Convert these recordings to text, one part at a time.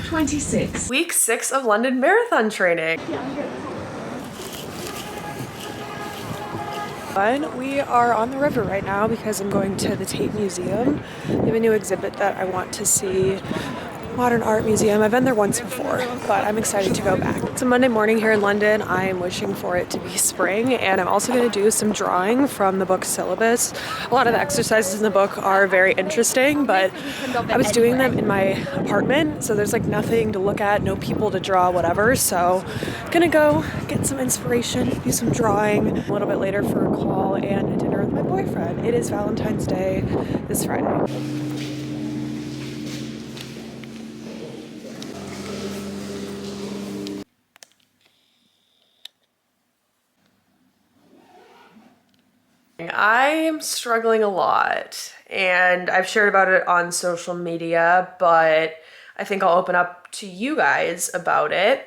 26. Week 6 of London Marathon training. We are on the river right now because I'm going to the Tate Museum. They have a new exhibit that I want to see. Modern Art Museum. I've been there once before, but I'm excited to go back. It's a Monday morning here in London. I am wishing for it to be spring, and I'm also going to do some drawing from the book syllabus. A lot of the exercises in the book are very interesting, but I was doing them in my apartment, so there's like nothing to look at, no people to draw, whatever. So I'm gonna go get some inspiration, do some drawing a little bit later for a call and a dinner with my boyfriend. It is Valentine's Day this Friday. I am struggling a lot, and I've shared about it on social media, but I think I'll open up to you guys about it.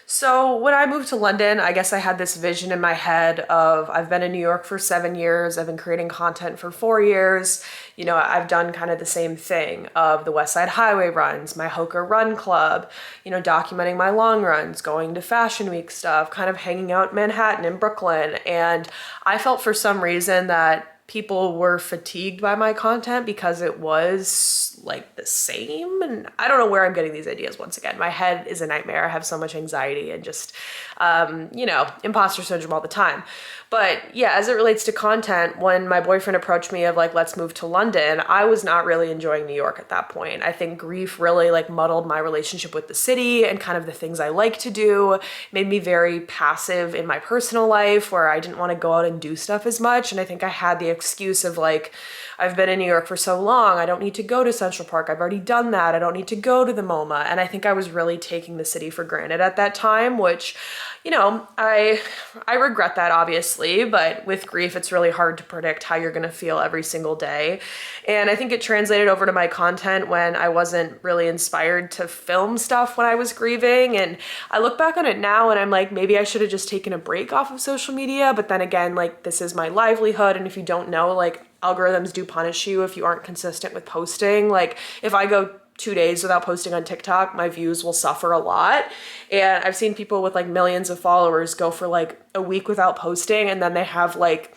So when I moved to London, I guess I had this vision in my head of I've been in New York for 7 years, I've been creating content for 4 years. You know, I've done kind of the same thing of the West Side Highway runs, my Hoka Run Club, you know, documenting my long runs, going to Fashion Week stuff, kind of hanging out in Manhattan and Brooklyn. And I felt for some reason that people were fatigued by my content because it was like the same. And I don't know where I'm getting these ideas once again. My head is a nightmare. I have so much anxiety and just, you know, imposter syndrome all the time. But yeah, as it relates to content, when my boyfriend approached me of like, let's move to London, I was not really enjoying New York at that point. I think grief really like muddled my relationship with the city and kind of the things I like to do, made me very passive in my personal life where I didn't want to go out and do stuff as much. And I think I had the excuse of like, I've been in New York for so long, I don't need to go to Central Park. I've already done that. I don't need to go to the MoMA. And I think I was really taking the city for granted at that time, which, you know, I regret that obviously, but with grief, it's really hard to predict how you're gonna feel every single day. And I think it translated over to my content when I wasn't really inspired to film stuff when I was grieving. And I look back on it now and I'm like, maybe I should have just taken a break off of social media. But then again, like this is my livelihood. And if you don't know, like algorithms do punish you if you aren't consistent with posting. Like if I go 2 days without posting on TikTok, my views will suffer a lot. And I've seen people with like millions of followers go for like a week without posting and then they have like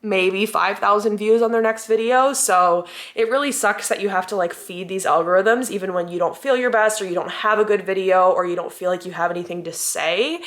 maybe 5,000 views on their next video. So it really sucks that you have to like feed these algorithms even when you don't feel your best or you don't have a good video or you don't feel like you have anything to say.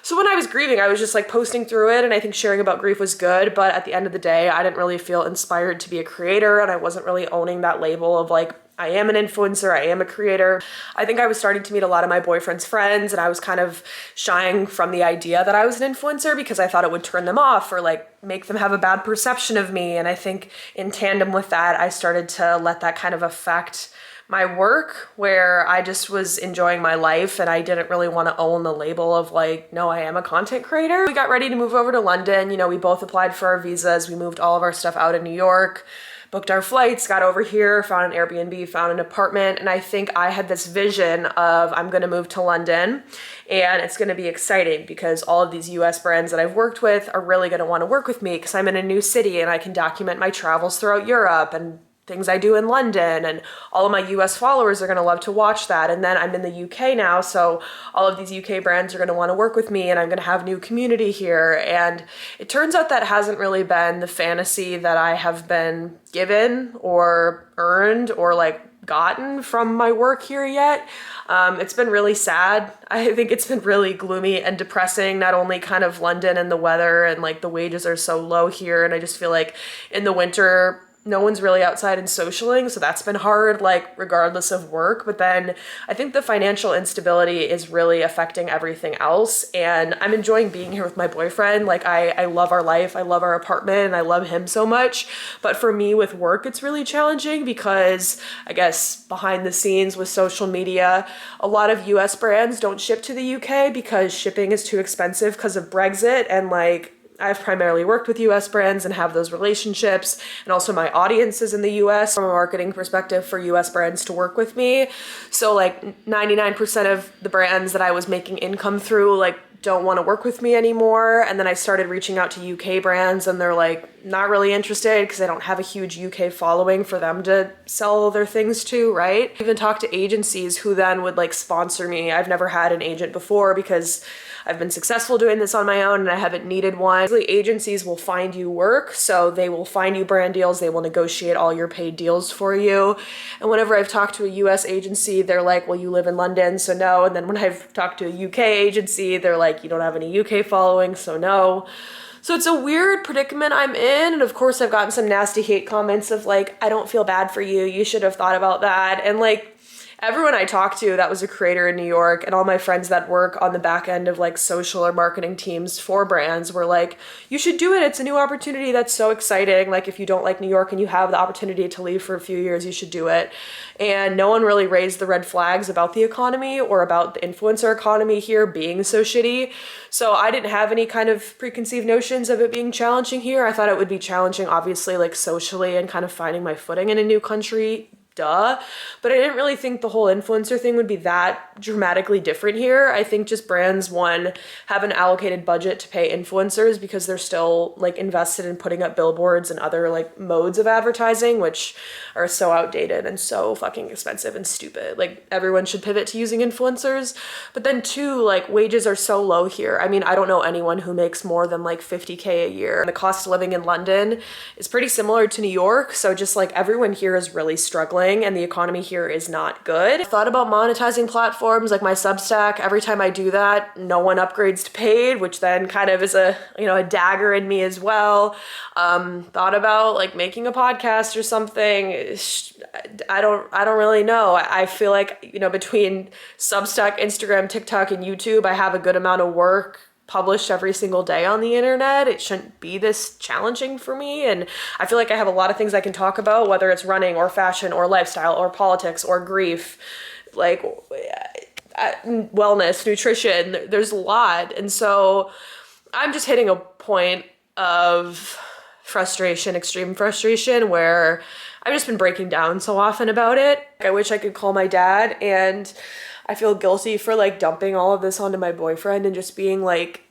So when I was grieving, I was just like posting through it and I think sharing about grief was good, but at the end of the day, I didn't really feel inspired to be a creator and I wasn't really owning that label of like, I am an influencer, I am a creator. I think I was starting to meet a lot of my boyfriend's friends and I was kind of shying from the idea that I was an influencer because I thought it would turn them off or like make them have a bad perception of me. And I think in tandem with that, I started to let that kind of affect my work where I just was enjoying my life and I didn't really want to own the label of like, no, I am a content creator. We got ready to move over to London. You know, we both applied for our visas. We moved all of our stuff out of New York, booked our flights, got over here, found an Airbnb, found an apartment. And I think I had this vision of I'm going to move to London and it's going to be exciting because all of these US brands that I've worked with are really going to want to work with me because I'm in a new city and I can document my travels throughout Europe and things I do in London, and all of my US followers are gonna love to watch that. And then I'm in the UK now, so all of these UK brands are gonna wanna work with me and I'm gonna have new community here. And it turns out that hasn't really been the fantasy that I have been given or earned or like gotten from my work here yet. It's been really sad. I think it's been really gloomy and depressing, not only kind of London and the weather and like the wages are so low here. And I just feel like in the winter, no one's really outside and socialing, so that's been hard, like regardless of work. But then I think the financial instability is really affecting everything else. And I'm enjoying being here with my boyfriend. Like I love our life, I love our apartment, and I love him so much. But for me with work, it's really challenging because I guess behind the scenes with social media, a lot of US brands don't ship to the UK because shipping is too expensive because of Brexit. And like I've primarily worked with US brands and have those relationships, and also my audience is in the US from a marketing perspective for US brands to work with me. So like 99% of the brands that I was making income through like don't want to work with me anymore. And then I started reaching out to UK brands and they're like not really interested because I don't have a huge UK following for them to sell their things to, right? I even talked to agencies who then would like sponsor me. I've never had an agent before because I've been successful doing this on my own and I haven't needed one. Usually agencies will find you work, so they will find you brand deals, they will negotiate all your paid deals for you. And whenever I've talked to a US agency, they're like, well, you live in London, so no. And then when I've talked to a UK agency, they're like, you don't have any UK following, so no. So it's a weird predicament I'm in. And of course I've gotten some nasty hate comments of like, I don't feel bad for you, you should have thought about that. And like, everyone I talked to that was a creator in New York and all my friends that work on the back end of like social or marketing teams for brands were like, you should do it. It's a new opportunity. That's so exciting. Like if you don't like New York and you have the opportunity to leave for a few years, you should do it. And no one really raised the red flags about the economy or about the influencer economy here being so shitty. So I didn't have any kind of preconceived notions of it being challenging here. I thought it would be challenging, obviously, like socially and kind of finding my footing in a new country. Duh. But I didn't really think the whole influencer thing would be that dramatically different here. I think just brands, one, have an allocated budget to pay influencers because they're still like invested in putting up billboards and other like modes of advertising, which are so outdated and so fucking expensive and stupid. Like everyone should pivot to using influencers. But then two, like wages are so low here. I mean, I don't know anyone who makes more than like 50K a year. The cost of living in London is pretty similar to New York. So just like everyone here is really struggling and the economy here is not good. I thought about monetizing platforms like my Substack. Every time I do that, no one upgrades to paid, which then kind of is a dagger in me as well. Thought about like making a podcast or something. I don't really know. I feel like, between Substack, Instagram, TikTok, and YouTube, I have a good amount of work published every single day on the internet. It shouldn't be this challenging for me. And I feel like I have a lot of things I can talk about, whether it's running or fashion or lifestyle or politics or grief, like wellness, nutrition. There's a lot. And so I'm just hitting a point of frustration, extreme frustration, where I've just been breaking down so often about it. I wish I could call my dad, and I feel guilty for like dumping all of this onto my boyfriend and just being like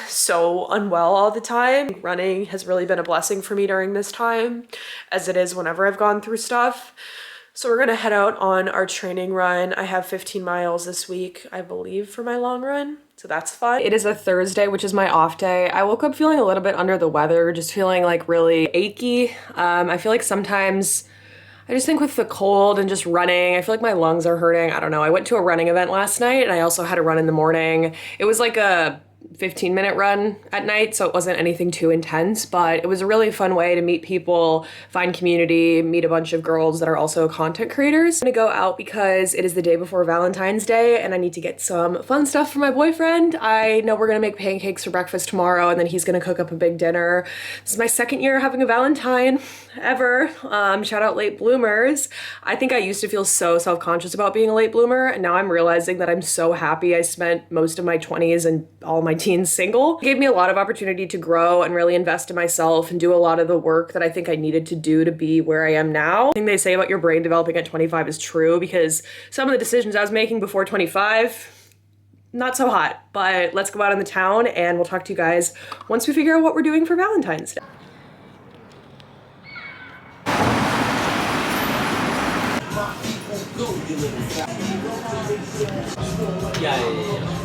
so unwell all the time. Running has really been a blessing for me during this time, as it is whenever I've gone through stuff. So we're gonna head out on our training run. I have 15 miles this week, I believe, for my long run. So that's fun. It is a Thursday, which is my off day. I woke up feeling a little bit under the weather, just feeling like really achy. I feel like sometimes I just think with the cold and just running, I feel like my lungs are hurting. I don't know. I went to a running event last night and I also had a run in the morning. It was like a 15-minute run at night, so it wasn't anything too intense, but it was a really fun way to meet people, find community, meet a bunch of girls that are also content creators. I'm gonna go out because it is the day before Valentine's Day and I need to get some fun stuff for my boyfriend. I know we're gonna make pancakes for breakfast tomorrow and then he's gonna cook up a big dinner. This is my second year having a Valentine ever. Shout out late bloomers. I think I used to feel so self-conscious about being a late bloomer, and now I'm realizing that I'm so happy I spent most of my 20s and all my teens single. It gave me a lot of opportunity to grow and really invest in myself and do a lot of the work that I think I needed to do to be where I am now. The thing they say about your brain developing at 25 is true, because some of the decisions I was making before 25, not so hot. But let's go out in the town and we'll talk to you guys once we figure out what we're doing for Valentine's Day. Yeah.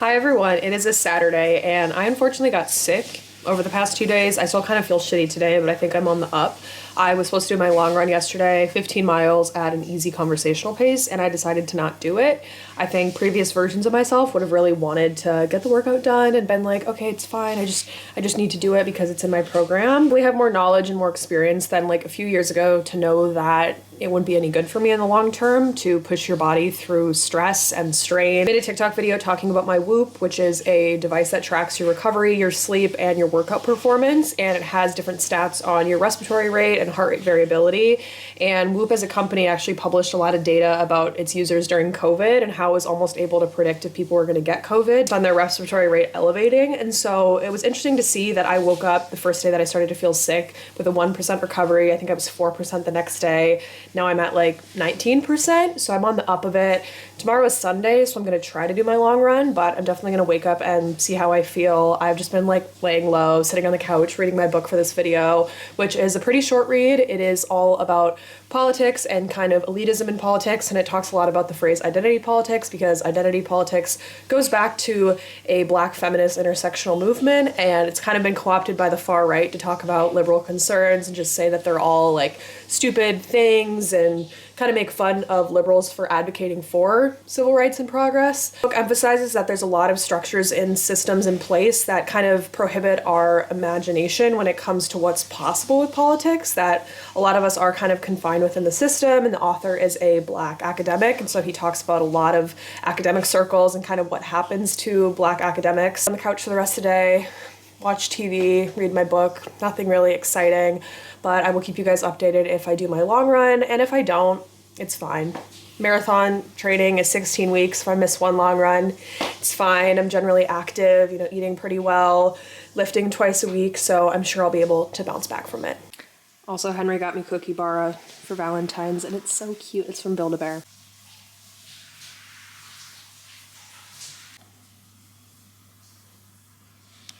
Hi everyone, it is a Saturday and I unfortunately got sick over the past 2 days. I still kind of feel shitty today, but I think I'm on the up. I was supposed to do my long run yesterday, 15 miles at an easy conversational pace, and I decided to not do it. I think previous versions of myself would have really wanted to get the workout done and been like, okay, it's fine. I just need to do it because it's in my program. We have more knowledge and more experience than like a few years ago to know that it wouldn't be any good for me in the long term to push your body through stress and strain. I made a TikTok video talking about my Whoop, which is a device that tracks your recovery, your sleep, and your workout performance, and it has different stats on your respiratory rate and and heart rate variability. And Whoop as a company actually published a lot of data about its users during COVID and how it was almost able to predict if people were going to get COVID on their respiratory rate elevating. And so it was interesting to see that I woke up the first day that I started to feel sick with a 1% recovery. I think I was 4% the next day. Now I'm at like 19%. So I'm on the up of it. Tomorrow is Sunday, so I'm going to try to do my long run, but I'm definitely going to wake up and see how I feel. I've just been like laying low, sitting on the couch, reading my book for this video, which is a pretty short read. It is all about politics and kind of elitism in politics, and it talks a lot about the phrase identity politics, because identity politics goes back to a Black feminist intersectional movement, and it's kind of been co-opted by the far right to talk about liberal concerns and just say that they're all like stupid things and kind of make fun of liberals for advocating for civil rights and progress. The book emphasizes that there's a lot of structures and systems in place that kind of prohibit our imagination when it comes to what's possible with politics, that a lot of us are kind of confined within the system, and the author is a Black academic, and so he talks about a lot of academic circles and kind of what happens to Black academics. On the couch for the rest of the day, watch TV, read my book, nothing really exciting, but I will keep you guys updated if I do my long run, and if I don't, it's fine. Marathon training is 16 weeks. If I miss one long run, it's fine. I'm generally active, eating pretty well, lifting twice a week, so I'm sure I'll be able to bounce back from it. Also, Henry got me Cookie Bara for Valentine's, and it's so cute. It's from Build-A-Bear.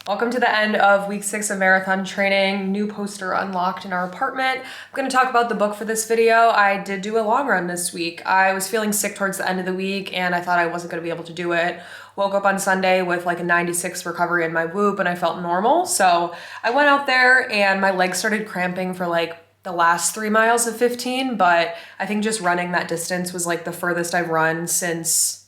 Welcome to the end of week 6 of marathon training. New poster unlocked in our apartment. I'm going to talk about the book for this video. I did do a long run this week. I was feeling sick towards the end of the week and I thought I wasn't going to be able to do it. Woke up on Sunday with like a 96 recovery in my Whoop and I felt normal. So I went out there and my legs started cramping for like the last 3 miles of 15, but I think just running that distance was like the furthest I've run since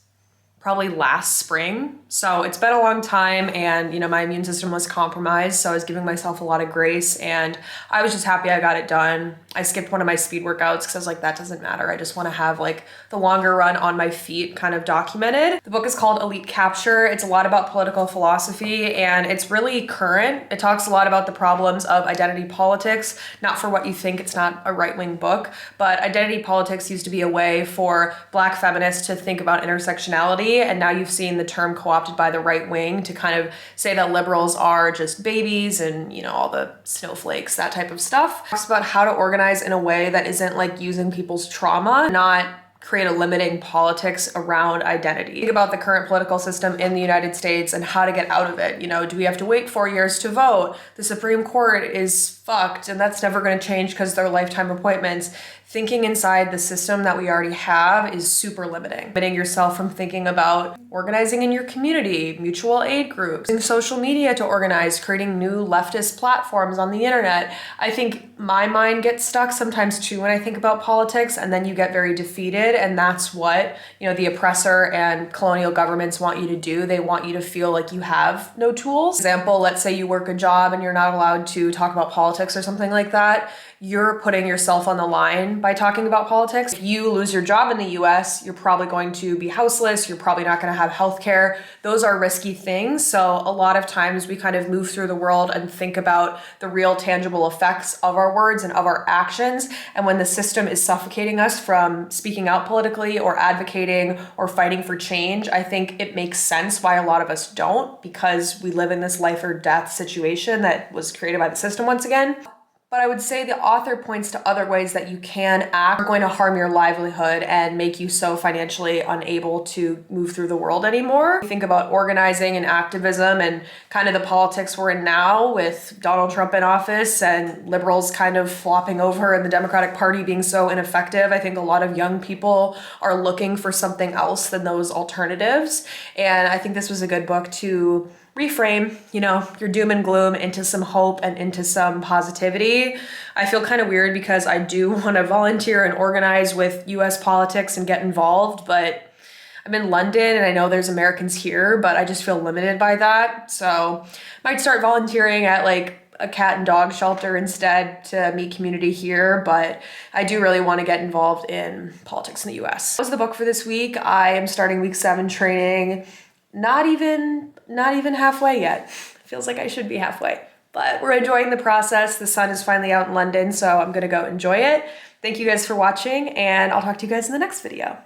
probably last spring. So it's been a long time and, my immune system was compromised. So I was giving myself a lot of grace and I was just happy I got it done. I skipped one of my speed workouts because I was like, that doesn't matter. I just want to have like the longer run on my feet kind of documented. The book is called Elite Capture. It's a lot about political philosophy and it's really current. It talks a lot about the problems of identity politics, not for what you think. It's not a right-wing book, but identity politics used to be a way for Black feminists to think about intersectionality. And now you've seen the term co-opted by the right wing to kind of say that liberals are just babies and, all the snowflakes, that type of stuff. It talks about how to organize in a way that isn't like using people's trauma, not create a limiting politics around identity. Think about the current political system in the United States and how to get out of it. Do we have to wait 4 years to vote? The Supreme Court is fucked and that's never going to change because they're lifetime appointments. Thinking inside the system that we already have is super limiting. Limiting yourself from thinking about organizing in your community, mutual aid groups, using social media to organize, creating new leftist platforms on the internet. I think my mind gets stuck sometimes too when I think about politics, and then you get very defeated, and that's what, the oppressor and colonial governments want you to do. They want you to feel like you have no tools. For example, let's say you work a job and you're not allowed to talk about politics or something like that. You're putting yourself on the line by talking about politics. If you lose your job in the US, you're probably going to be houseless. You're probably not going to have health care. Those are risky things. So a lot of times we kind of move through the world and think about the real tangible effects of our words and of our actions. And when the system is suffocating us from speaking out politically or advocating or fighting for change, I think it makes sense why a lot of us don't, because we live in this life or death situation that was created by the system once again. But I would say the author points to other ways that you can act are going to harm your livelihood and make you so financially unable to move through the world anymore. Think about organizing and activism and kind of the politics we're in now with Donald Trump in office and liberals kind of flopping over and the Democratic Party being so ineffective. I think a lot of young people are looking for something else than those alternatives. And I think this was a good book to reframe, your doom and gloom into some hope and into some positivity. I feel kind of weird because I do want to volunteer and organize with US politics and get involved, but I'm in London and I know there's Americans here, but I just feel limited by that. So might start volunteering at like a cat and dog shelter instead to meet community here, but I do really want to get involved in politics in the US. That was the book for this week. I am starting week 7 training. Not even halfway yet. Feels like I should be halfway. But we're enjoying the process. The sun is finally out in London, so I'm gonna go enjoy it. Thank you guys for watching, and I'll talk to you guys in the next video.